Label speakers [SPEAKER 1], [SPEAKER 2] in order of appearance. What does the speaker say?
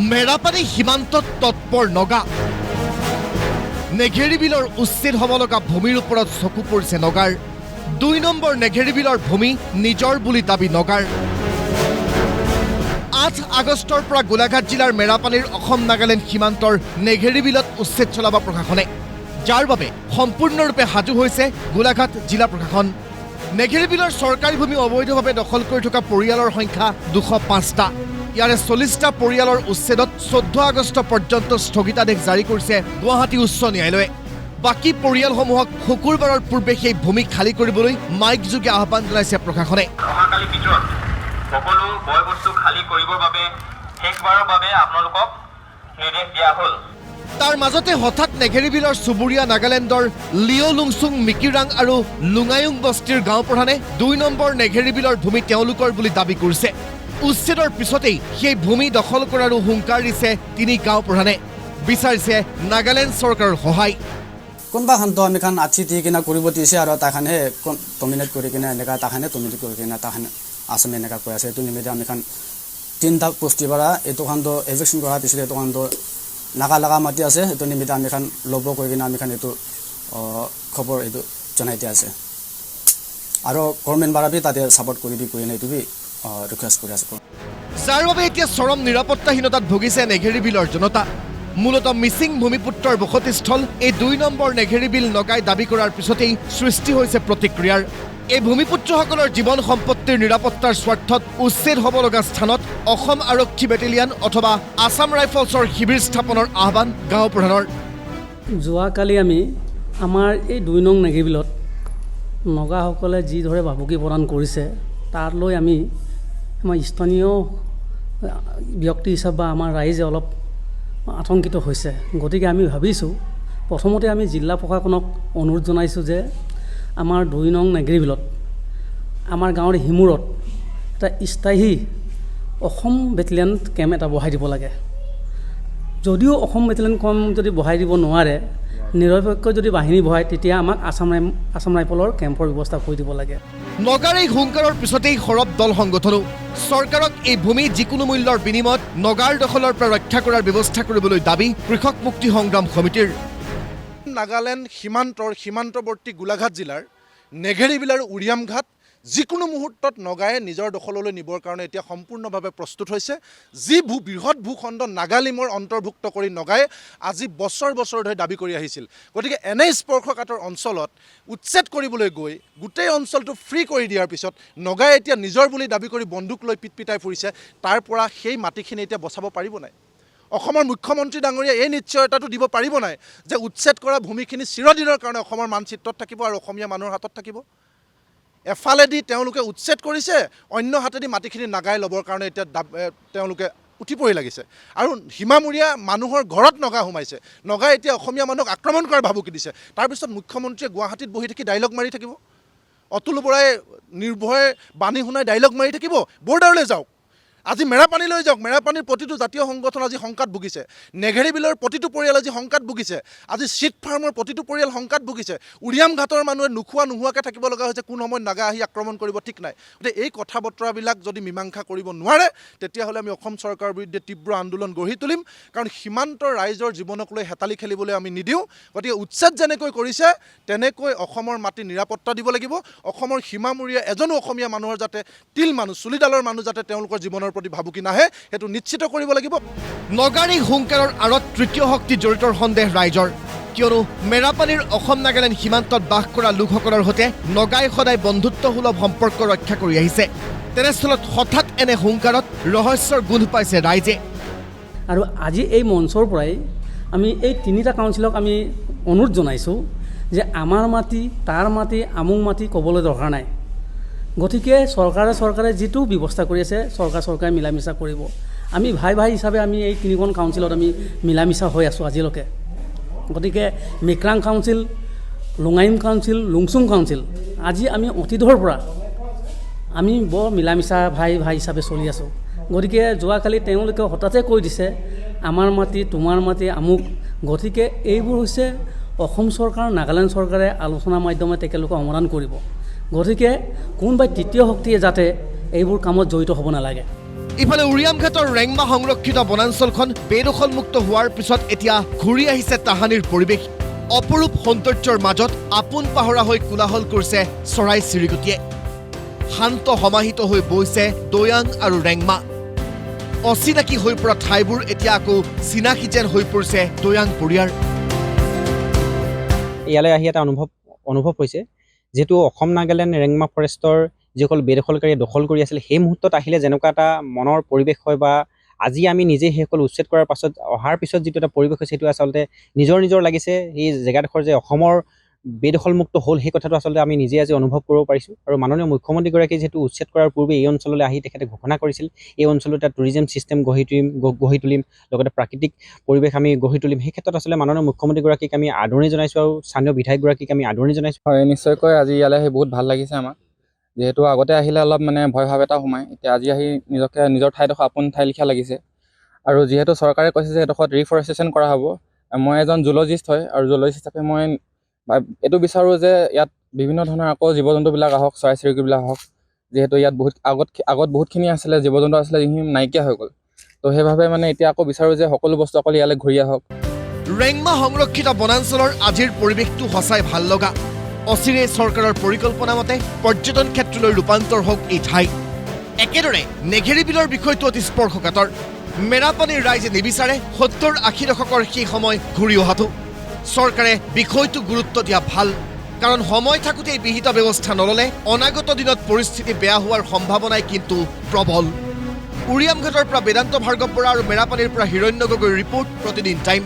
[SPEAKER 1] মেৰাপানী সীমান্তত তৎপৰ নগা নেঘেৰি বিলৰ উচ্ছেদ হ'ব লগা ভূমিৰ ওপৰত চকু পৰিছে নগাৰ 2 নম্বৰ নেঘেৰি বিলৰ ভূমি নিজৰ বুলি দাবী নগাৰ 8 আগষ্টৰ পৰা গোলাঘাট জিলাৰ মেৰাপানীৰ অসম নাগালেণ্ড সীমান্তৰ নেঘেৰি বিলত উচ্ছেদ চলাব প্ৰশাসনে যাৰ বাবে সম্পূৰ্ণৰূপে সাজু হৈছে গোলাঘাট জিলা প্ৰশাসন নেঘেৰি বিলৰ চৰকাৰী ভূমি অবৈধভাৱে দখল কৰি থকা পৰিয়ালৰ সংখ্যা 205টা ইয়াৰে 40টা পৰিয়ালৰ উচ্ছেদত 14 আগষ্ট পৰ্যন্ত স্থগিতাদেশ জাৰি কৰিছে গুৱাহাটী উচ্চ ন্যায়ালয়ে বাকী পৰিয়ালসমূহক শুকুৰবাৰৰ পূৰ্বে সেই ভূমি খালী কৰিবলৈ মাইক যোগে আহ্বান জনাইছে প্ৰশাসনে
[SPEAKER 2] অহাকালি ভিতৰত সকলো বয় বস্তু খালী কৰিবৰ বাবে শেষবাৰৰ বাবে আপোনালোকক নিৰ্দেশ দিয়া হ'ল
[SPEAKER 1] তাৰ মাজতে হঠাৎ নেঘেৰি বিলৰ চুবুৰীয়া নাগালেণ্ডৰ লিঅ' লুংচুং মিকিৰাং আৰু লুঙায়ুং বস্তিৰ গাঁও প্ৰধানে 2 নম্বৰ নেঘেৰি বিলৰ ভূমি তেওঁলোকৰ বুলি দাবী কৰিছে উচ্ছেদৰ পিছতেই সেই ভূমি দখল কৰাৰো হুংকাৰ দিছে তিনি গাঁও প্ৰধানে বিচাৰিছে নাগালেণ্ড চৰকাৰৰ সহায়
[SPEAKER 3] কোনবা খানটো আমি খান আছি দি কিনা কৰিব দিছে আৰু তাখানে ডমিনেট কৰি কিনা এনেকা তাখানে ডমিনেট কৰি কিনা তাখানে আসামে এনেকা কৈ আছে এইটো নিমিত্তে আমি খান 3টা পোষ্টি পৰা এইটো খানটো এভিকশ্যন কৰাৰ পিছত এইটো খানটো নাগা লাগা মাটি আছে এইটো নিমিত্তে আমি খান ল'ব কৰি কিনা আমি খান এইটো খবৰ এইটো জনাই দিয়া আছে আৰু গভৰ্ণমেণ্ট বাৰা বি তাতে ছাপোৰ্ট কৰি দি কৰি এইটো বি ৰিকুৱেষ্ট কৰি আছে
[SPEAKER 1] যাৰ বাবে এতিয়া চৰম নিৰাপত্তাহীনতাত ভুগিছে নেঘেৰি বিলৰ জনতা মূলতঃ মিচিং ভূমিপুত্ৰৰ বসতিস্থল এই 2 নম্বৰ নেঘেৰি বিল নগাই দাবী কৰাৰ পিছতেই সৃষ্টি হৈছে প্ৰতিক্ৰিয়াৰ এই ভূমিপুত্ৰসকলৰ জীৱন সম্পত্তিৰ নিৰাপত্তাৰ স্বাৰ্থত উচ্ছেদ হ'ব লগা স্থানত অসম আৰক্ষী বেটেলিয়ান অথবা আসাম ৰাইফলছৰ শিবিৰ স্থাপনৰ আহ্বান গাঁও প্ৰধানৰ
[SPEAKER 4] যোৱাকালি আমি আমাৰ এই 2 নং নেঘেৰি বিলত নগাসকলে যিদৰে ভাবুকি প্ৰদান কৰিছে তাৰ লৈ আমি আমাৰ স্থানীয় ব্যক্তি হিচাপে বা আমাৰ ৰাইজে অলপ আতংকিত হৈছে গতিকে আমি ভাবিছোঁ প্ৰথমতে আমি জিলা প্ৰশাসনক অনুৰোধ জনাইছোঁ যে আমাৰ 2 নং নেঘেৰি বিলত আমাৰ গাঁৱৰ হিমুৰত এটা স্থায়ী অসম বেটেলিয়ান কেম্প এটা বহাই দিব লাগে যদিও অসম বেটেলিয়ান কেম্প যদি বহাই দিব নোৱাৰে নিৰপেক্ষ যদি বাহিনী বহায় তেতিয়া আমাক আসাম ৰাইফলৰ কেম্পৰ ব্যৱস্থা কৰি দিব লাগে
[SPEAKER 1] নগাৰ এই হুংকাৰৰ পিছতেই সৰব দল সংগঠনো চৰকাৰক এই ভূমি যিকোনো মূল্যৰ বিনিময়ত নগাৰ দখলৰ পৰা ৰক্ষা কৰাৰ ব্যৱস্থা কৰিবলৈ দাবী কৃষক মুক্তি সংগ্ৰাম সমিতিৰ
[SPEAKER 5] নাগালেণ্ড সীমান্তৱৰ্তী গোলাঘাট জিলাৰ নেঘেৰি বিলৰ উৰিয়াম ঘাট যিকোনো মুহূৰ্তত নগায়ে নিজৰ দখললৈ নিবৰ কাৰণে এতিয়া সম্পূৰ্ণভাৱে প্ৰস্তুত হৈছে যি বৃহৎ ভূখণ্ড নাগালিমৰ অন্তৰ্ভুক্ত কৰি নগায়ে আজি বছৰ ধৰি দাবী কৰি আহিছিল গতিকে এনে স্পৰ্শকাতৰ অঞ্চলত উচ্ছেদ কৰিবলৈ গৈ গোটেই অঞ্চলটো ফ্ৰী কৰি দিয়াৰ পিছত নগায়ে এতিয়া নিজৰ বুলি দাবী কৰি বন্দুক লৈ পিটপিটাই ফুৰিছে তাৰ পৰা সেই মাটিখিনি এতিয়া বচাব পাৰিব নাই অসমৰ মুখ্যমন্ত্ৰী ডাঙৰীয়া এই নিশ্চয়তাটো দিব পাৰিব নাই যে উচ্ছেদ কৰা ভূমিখিনি চিৰদিনৰ কাৰণে অসমৰ মানচিত্ৰত থাকিব আৰু অসমীয়া মানুহৰ হাতত থাকিব এফালেদি তেওঁলোকে উচ্ছেদ কৰিছে অন্য হাতেদি মাটিখিনি নাগাই ল'বৰ কাৰণে এতিয়া তেওঁলোকে উঠি পৰি লাগিছে আৰু সীমামূৰীয়া মানুহৰ ঘৰত নগা সোমাইছে নগাই এতিয়া অসমীয়া মানুহক আক্ৰমণ কৰাৰ ভাবুকি দিছে তাৰপিছত মুখ্যমন্ত্ৰীয়ে গুৱাহাটীত বহি থাকি ডাইলগ মাৰি থাকিব অতুল বৰাই নিৰ্ভয়ে বাণী শুনাই ডাইলগ মাৰি থাকিব বৰ্ডাৰলৈ যাওক আজি মেৰাপানীলৈ যাওক মেৰাপানীৰ প্ৰতিটো জাতীয় সংগঠন আজি শংকাত ভুগিছে নেঘেৰি বিলৰ প্ৰতিটো পৰিয়াল আজি শংকাত ভুগিছে আজি চিট ফাৰ্মৰ প্ৰতিটো পৰিয়াল শংকাত ভুগিছে উৰিয়াম ঘাটৰ মানুহে নোখোৱাকৈ থাকিব লগা হৈছে কোন সময়ত নাগা আহি আক্ৰমণ কৰিব ঠিক নাই গতিকে এই কথা বতৰাবিলাক যদি মীমাংসা কৰিব নোৱাৰে তেতিয়াহ'লে আমি অসম চৰকাৰৰ বিৰুদ্ধে তীব্ৰ আন্দোলন গঢ়ি তুলিম কাৰণ সীমান্তৰ ৰাইজৰ জীৱনক লৈ হেতালি খেলিবলৈ আমি নিদিওঁ গতিকে উচ্ছেদ যেনেকৈ কৰিছে তেনেকৈ অসমৰ মাটি নিৰাপত্তা দিব লাগিব অসমৰ সীমামূৰীয়া এজনো অসমীয়া মানুহৰ যাতে তিল মানুহ চুলিডালৰ মানুহ যাতে তেওঁলোকৰ জীৱনৰ প্ৰতি ভাবুকি নাহে হেতু নিশ্চিত কৰিব লাগিব
[SPEAKER 1] নগাৰী হুংকাৰৰ আৰত তৃতীয় শক্তি জড়িতৰ সন্দেহ ৰাইজৰ কিয়নো মেৰাপানীৰ অসম নাগালেণ্ড সীমান্তত বাস কৰা লোকসকলৰ সৈতে নগাই সদায় বন্ধুত্বসুলভ সম্পৰ্ক ৰক্ষা কৰি আহিছে তেনেস্থলত হঠাৎ এনে হুংকাৰত ৰহস্যৰ গোন্ধ পাইছে ৰাইজে
[SPEAKER 4] আৰু আজি এই মঞ্চৰ পৰাই আমি এই 3টা কাউন্সিলক আমি অনুৰোধ জনাইছোঁ যে আমাৰ মাটি তাৰ মাটি আমুক মাটি ক'বলৈ দৰকাৰ নাই গতিকে চৰকাৰে যিটো ব্যৱস্থা কৰি আছে চৰকাৰে মিলামিছা কৰিব আমি ভাই হিচাপে আমি এই 3খন কাউন্সিলত আমি মিলামিছা হৈ আছোঁ আজিলৈকে গতিকে মিক্ৰাং কাউন্সিল লুঙাইম কাউন্সিল লুংচুং কাউন্সিল আজি আমি অতীতৰ পৰা আমি বৰ মিলামিছা ভাই হিচাপে চলি আছোঁ গতিকে যোৱাকালি তেওঁলোকে হঠাতে কৈ দিছে আমাৰ মাটি তোমাৰ মাটি আমুক গতিকে এইবোৰ হৈছে অসম চৰকাৰ নাগালেণ্ড চৰকাৰে আলোচনাৰ মাধ্যমে তেখেতলোকে সমাধান কৰিব গতিকে কোনোবাই তৃতীয় শক্তিয়ে যাতে এইবোৰ কামত জড়িত হ'ব নালাগে
[SPEAKER 1] ইফালে উৰিয়ামঘাটৰ ৰেংমা সংৰক্ষিত বনাঞ্চলখন বেদখলমুক্ত হোৱাৰ পিছত এতিয়া ঘূৰি আহিছে তাহানিৰ পৰিৱেশ। অপৰূপ সৌন্দৰ্যৰ মাজত আপোন পাহৰা হৈ কোলাহল কৰিছে চৰাই চিৰিকটিয়ে। শান্ত সমাহিত হৈ বৈছে দৈয়াং আৰু ৰেংমা। অচিনাকি হৈ পৰা ঠাইবোৰ এতিয়া আকৌ চিনাকি যেন হৈ পৰিছে দৈয়াং পৰিয়াৰ।
[SPEAKER 6] ইয়ালৈ আহি এটা অনুভৱ হৈছে, যিহেতু অসম নাগালেণ্ড ৰেংমা ফৰেষ্টৰ যিসকল বেদখলকাৰীয়ে দখল কৰি আছিল, সেই মুহূৰ্তত আহিলে যেনেকুৱা এটা মনৰ পৰিৱেশ হয়, বা আজি আমি নিজে সেইসকল উচ্ছেদ কৰাৰ পাছত অহাৰ পিছত যিটো এটা পৰিৱেশ হৈছে, সেইটো আচলতে নিজৰ লাগিছে। এই জেগাডোখৰ যে অসমৰ বেদখলমুক্ত হ'ল, সেই কথাটো আচলতে আমি নিজে আজি অনুভৱ কৰিব পাৰিছোঁ। আৰু মাননীয় মুখ্যমন্ত্ৰীগৰাকীয়ে যিহেতু উচ্ছেদ কৰাৰ পূৰ্বে এই অঞ্চললৈ আহি তেখেতে ঘোষণা কৰিছিল, এই অঞ্চলত এটা টুৰিজম ছিষ্টেম গঢ়ি তুলিম, লগতে প্ৰাকৃতিক পৰিৱেশ আমি গঢ়ি তুলিম। সেই ক্ষেত্ৰত আচলতে মাননীয় মুখ্যমন্ত্ৰীগৰাকীক আমি আদৰণি জনাইছোঁ আৰু স্থানীয় বিধায়কগৰাকীক আমি আদৰণি জনাইছোঁ।
[SPEAKER 7] হয়, নিশ্চয়কৈ আজি ইয়ালৈ আহি বহুত ভাল লাগিছে আমাৰ। যিহেতু আগতে আহিলে অলপ মানে ভয় ভাৱ এটা সোমায়, এতিয়া আজি আহি নিজৰ ঠাইডোখৰ আপোন ঠাই লিখা লাগিছে। আৰু যিহেতু চৰকাৰে কৈছে যে এডোখৰত ৰিফৰেষ্টেশ্যন কৰা হ'ব, মই এজন জুলজিষ্ট হয়, আৰু জুলজিষ্ট হিচাপে মই এইটো বিচাৰোঁ যে ইয়াত বিভিন্ন ধৰণৰ আকৌ জীৱ জন্তুবিলাক আহক, চৰাই চিৰিকটিবিলাক আহক। যিহেতু ইয়াত আগত বহুতখিনি আছিলে, জীৱ জন্তু আছিলে, যিখিনি নাইকিয়া হৈ গ'ল। তো সেইভাৱে মানে এতিয়া আকৌ বিচাৰোঁ যে সকলো বস্তু অকল ইয়ালৈ ঘূৰি আহক।
[SPEAKER 1] ৰেংমা সংৰক্ষিত বনাঞ্চলৰ আজিৰ পৰিৱেশটো সঁচাই ভাল লগা। অচিৰেই চৰকাৰৰ পৰিকল্পনা মতে পৰ্যটন ক্ষেত্ৰলৈ ৰূপান্তৰ হওক এই ঠাই। একেদৰে নেঘেৰী বিলৰ বিষয়টো অতি স্পৰ্শকাতৰ। মেৰাপানীৰ ৰাইজে নিবিচাৰে ৭০-৮০ দশকৰ সেই সময় ঘূৰি অহাটো। চৰকাৰে বিষয়টো গুৰুত্ব দিয়া ভাল, কাৰণ সময় থাকোঁতেই বিহিত ব্যৱস্থা নল'লে অনাগত দিনত পৰিস্থিতি বেয়া হোৱাৰ সম্ভাৱনাই কিন্তু প্ৰবল। উৰিয়ামঘাটৰ পৰা বেদান্ত ভাৰ্গৱ বৰা আৰু মেৰাপানীৰ পৰা হিৰণ্য গগৈৰ ৰিপৰ্ট, প্ৰতিদিন টাইম।